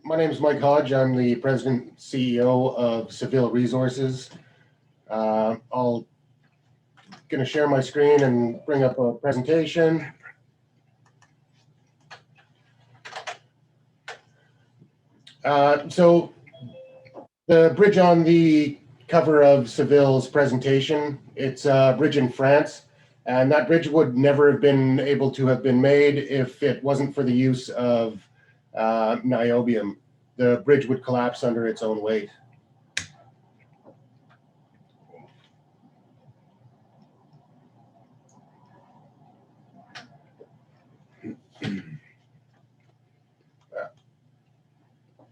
My name is Mike Hodge. I'm the president and CEO of Saville Resources. I'll going to share my screen and bring up a presentation. So the bridge on the cover of Saville's presentation, it's a bridge in France, and that bridge would never have been able to have been made if it wasn't for the use of niobium. The bridge would collapse under its own weight.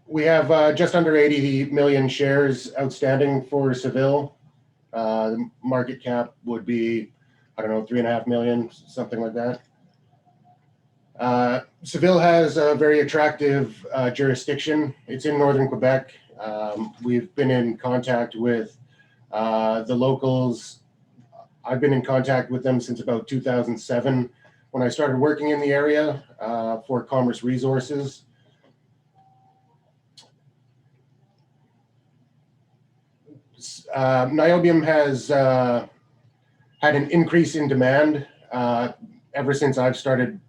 We have just under 80 million shares outstanding for Saville. The market cap would be, I don't know, 3.5 million, something like that. Saville has a very attractive jurisdiction. It's in northern Quebec. We've been in contact with the locals. I've been in contact with them since about 2007 when I started working in the area for Commerce Resources. Niobium has had an increase in demand ever since I've started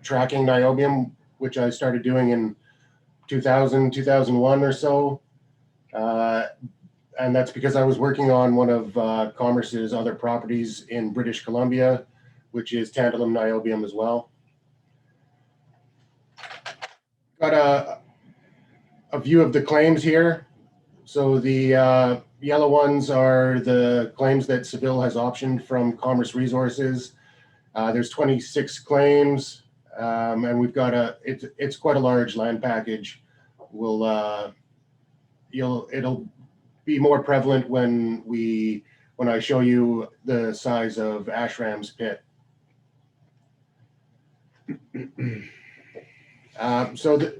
tracking niobium, which I started doing in 2000, 2001 or so. And that's because I was working on one of Commerce's other properties in British Columbia, which is tantalum niobium as well. Got a view of the claims here. So the yellow ones are the claims that Saville has optioned from Commerce Resources. There's 26 claims, and we've got it's quite a large land package. It'll be more prevalent when I show you the size of Ashram's pit. So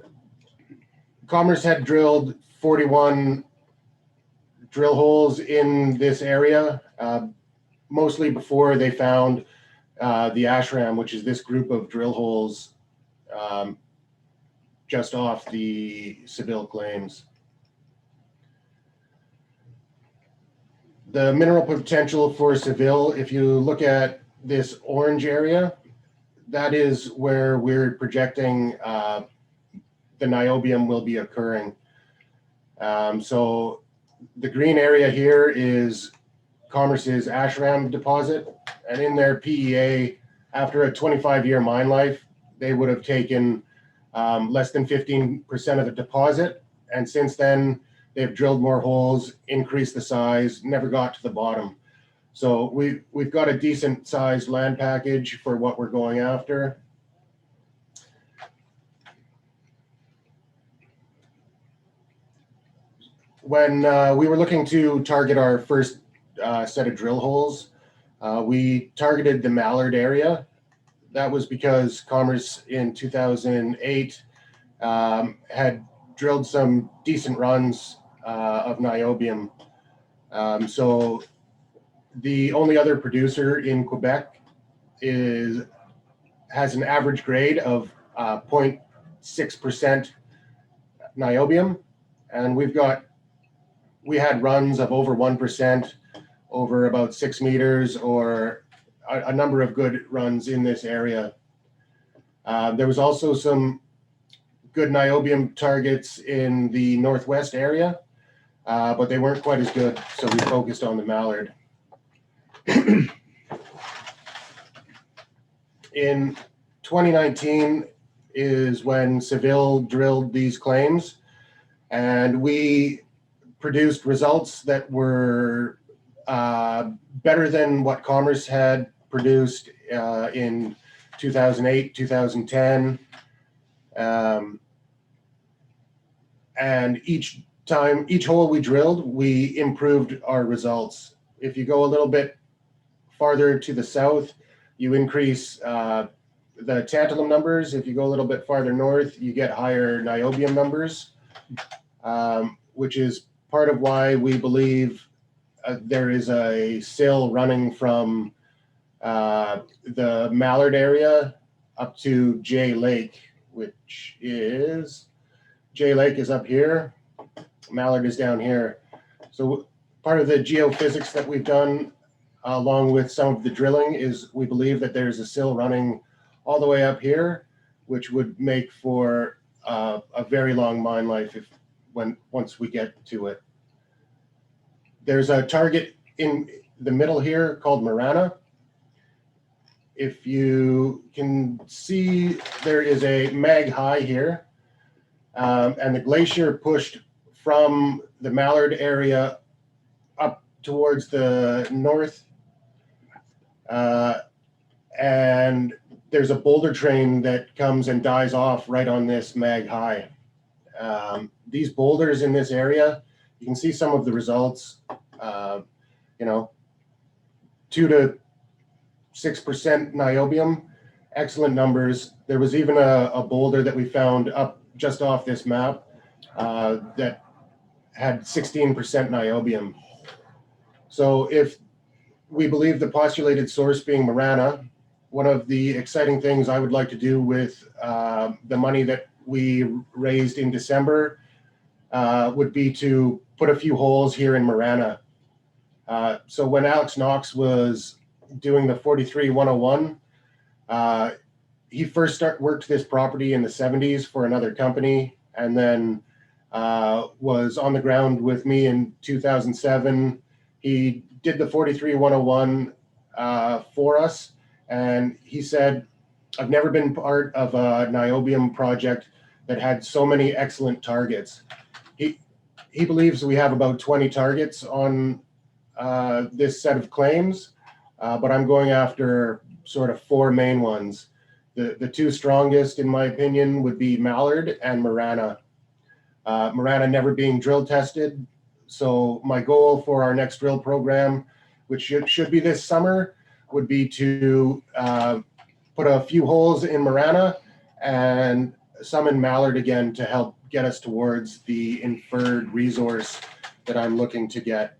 Commerce had drilled 41 drill holes in this area, mostly before they found the Ashram, which is this group of drill holes just off the Saville claims. The mineral potential for Saville, if you look at this orange area, that is where we're projecting the niobium will be occurring. So the green area here is Commerce's Ashram deposit, and in their PEA, after a 25-year mine life, they would have taken less than 15% of the deposit, and since then, they've drilled more holes, increased the size, never got to the bottom. So we've got a decent sized land package for what we're going after. When we were looking to target our first set of drill holes, we targeted the Mallard area. That was because Commerce in 2008 had drilled some decent runs of niobium. So the only other producer in Quebec has an average grade of 0.6% niobium, and we had runs of over 1% over about 6 meters, or a number of good runs in this area. There was also some good niobium targets in the northwest area, but they weren't quite as good, so we focused on the Mallard. In 2019 is when Saville drilled these claims, and we produced results that were better than what Commerce had produced in 2008, 2010. And each hole we drilled, we improved our results. If you go a little bit farther to the south, you increase the tantalum numbers. If you go a little bit farther north, you get higher niobium numbers, which is part of why we believe there is a sill running from the Mallard area up to Jay Lake, which is Jay Lake is up here, Mallard is down here. So part of the geophysics that we've done, along with some of the drilling, is we believe that there's a sill running all the way up here, which would make for a very long mine life once we get to it. There's a target in the middle here called Marana. If you can see, there is a mag high here, and the glacier pushed from the Mallard area up towards the north, and there's a boulder train that comes and dies off right on this mag high. These boulders in this area, you can see some of the results, 2 to 6% niobium, excellent numbers. There was even a boulder that we found up just off this map that had 16% niobium. So if we believe the postulated source being Marana, one of the exciting things I would like to do with the money that we raised in December would be to put a few holes here in Marana. So when Alex Knox was doing the 43-101, he first worked this property in the 70s for another company, and then was on the ground with me in 2007. He did the 43-101 for us, and he said, I've never been part of a niobium project that had so many excellent targets. He believes we have about 20 targets on this set of claims, but I'm going after sort of 4 main ones. The 2 strongest, in my opinion, would be Mallard and Marana. Marana never being drill tested. So my goal for our next drill program, which should be this summer, would be to put a few holes in Marana and some in Mallard again to help get us towards the inferred resource that I'm looking to get.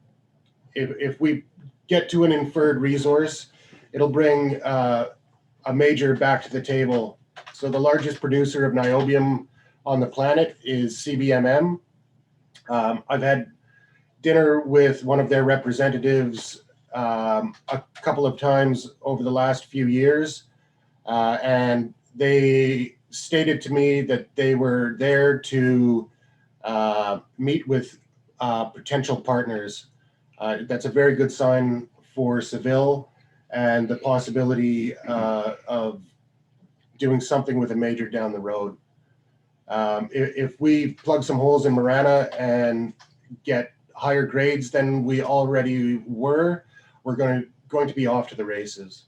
If we get to an inferred resource, it'll bring a major back to the table. So the largest producer of niobium on the planet is CBMM. I've had dinner with one of their representatives a couple of times over the last few years, and they stated to me that they were there to meet with potential partners. That's a very good sign for Saville and the possibility of doing something with a major down the road. If we plug some holes in Marana and get higher grades than we already were, we're going to be off to the races.